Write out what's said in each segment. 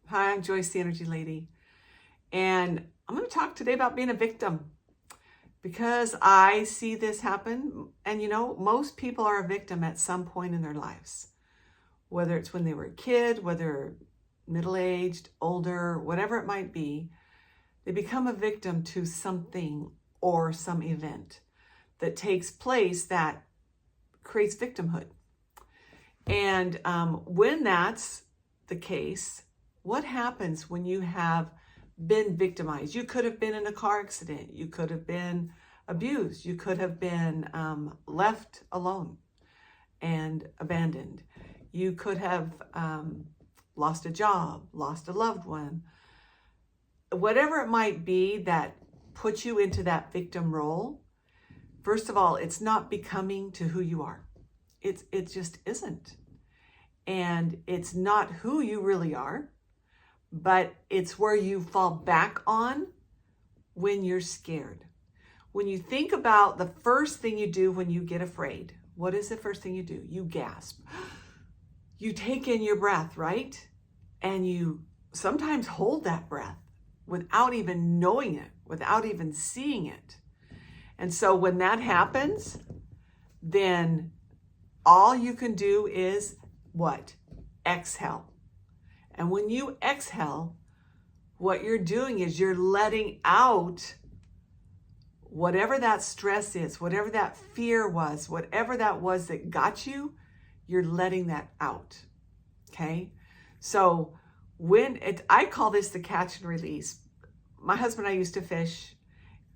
Hi, I'm Joyce, the Energy Lady, and I'm going to talk today about being a victim because I see this happen. And most people are a victim at some point in their lives, whether it's when they were a kid, whether middle-aged, older, whatever it might be, they become a victim to something or some event that takes place that creates victimhood. And when that's the case, what happens when you have been victimized? You could have been in a car accident. You could have been abused. You could have been left alone and abandoned. You could have lost a job, lost a loved one. Whatever it might be that puts you into that victim role, first of all, it's not becoming to who you are. It just isn't. And it's not who you really are, but it's where you fall back on when you're scared. When you think about the first thing you do when you get afraid, what is the first thing you do? You gasp. You take in your breath, right? And you sometimes hold that breath without even knowing it, without even seeing it. And so when that happens, then all you can do is what? Exhale. And when you exhale, what you're doing is you're letting out whatever that stress is, whatever that fear was, whatever that was that got you, you're letting that out. Okay? So I call this the catch and release. My husband and I used to fish,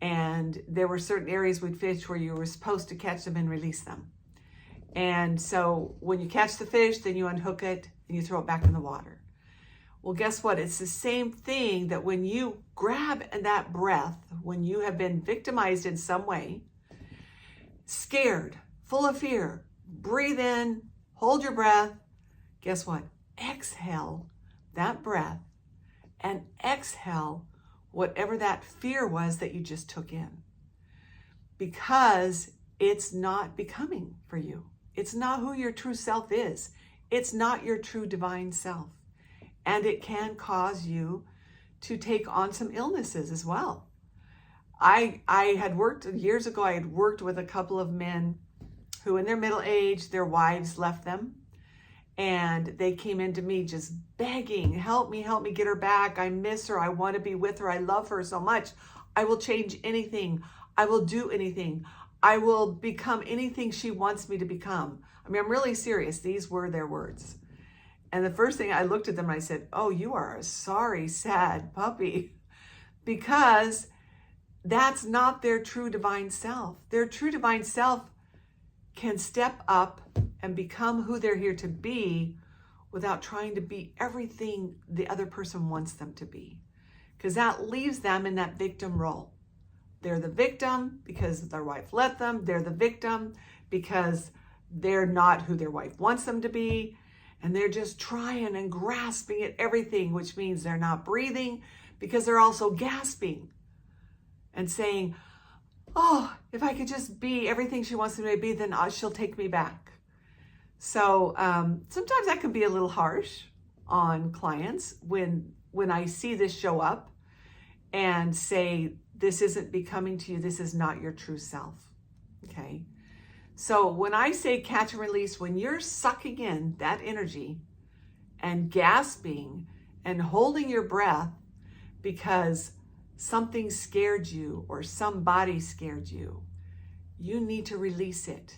and there were certain areas we'd fish where you were supposed to catch them and release them. And so when you catch the fish, then you unhook it and you throw it back in the water. Well, guess what? It's the same thing that when you grab that breath, when you have been victimized in some way, scared, full of fear, breathe in, hold your breath. Guess what? Exhale that breath and exhale whatever that fear was that you just took in, because it's not becoming for you. It's not who your true self is. It's not your true divine self. And it can cause you to take on some illnesses as well. I had worked years ago, I had worked with a couple of men who in their middle age, their wives left them. And they came into me just begging, help me get her back. I miss her. I want to be with her. I love her so much. I will change anything. I will do anything. I will become anything she wants me to become. I mean, I'm really serious. These were their words. And the first thing I looked at them and I said, oh, you are a sorry, sad puppy, because that's not their true divine self. Their true divine self can step up and become who they're here to be without trying to be everything the other person wants them to be, because that leaves them in that victim role. They're the victim because their wife let them. They're the victim because they're not who their wife wants them to be. And they're just trying and grasping at everything, which means they're not breathing because they're also gasping and saying, oh, if I could just be everything she wants me to be, then she'll take me back. So sometimes that can be a little harsh on clients when I see this show up and say, this isn't becoming to you. This is not your true self. Okay. So when I say catch and release, when you're sucking in that energy and gasping and holding your breath because something scared you or somebody scared you, you need to release it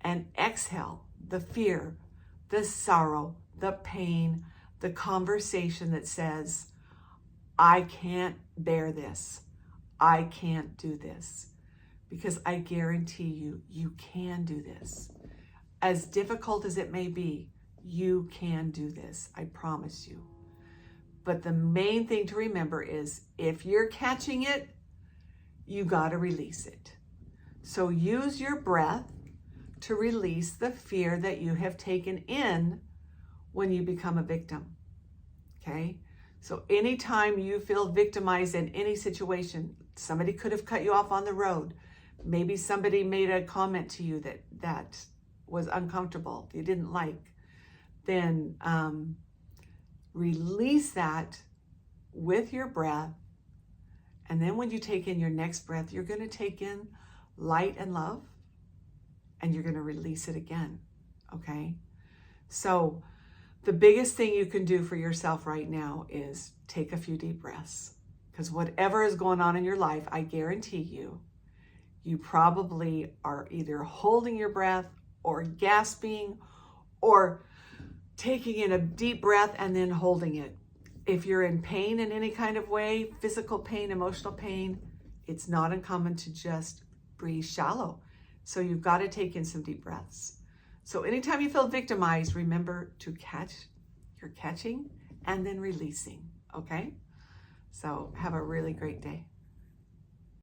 and exhale the fear, the sorrow, the pain, the conversation that says, I can't bear this. I can't do this, because I guarantee you, you can do this. As difficult as it may be, you can do this. I promise you. But the main thing to remember is if you're catching it, you got to release it. So use your breath to release the fear that you have taken in when you become a victim. Okay? So anytime you feel victimized in any situation, somebody could have cut you off on the road. Maybe somebody made a comment to you that was uncomfortable, you didn't like. Then Release that with your breath. And then when you take in your next breath, you're going to take in light and love, and you're going to release it again. Okay? So the biggest thing you can do for yourself right now is take a few deep breaths. Because whatever is going on in your life, I guarantee you probably are either holding your breath or gasping or taking in a deep breath and then holding it. If you're in pain in any kind of way, physical pain, emotional pain, it's not uncommon to just breathe shallow. So you've got to take in some deep breaths. So anytime you feel victimized, remember to catch, you're catching and then releasing, okay? So have a really great day.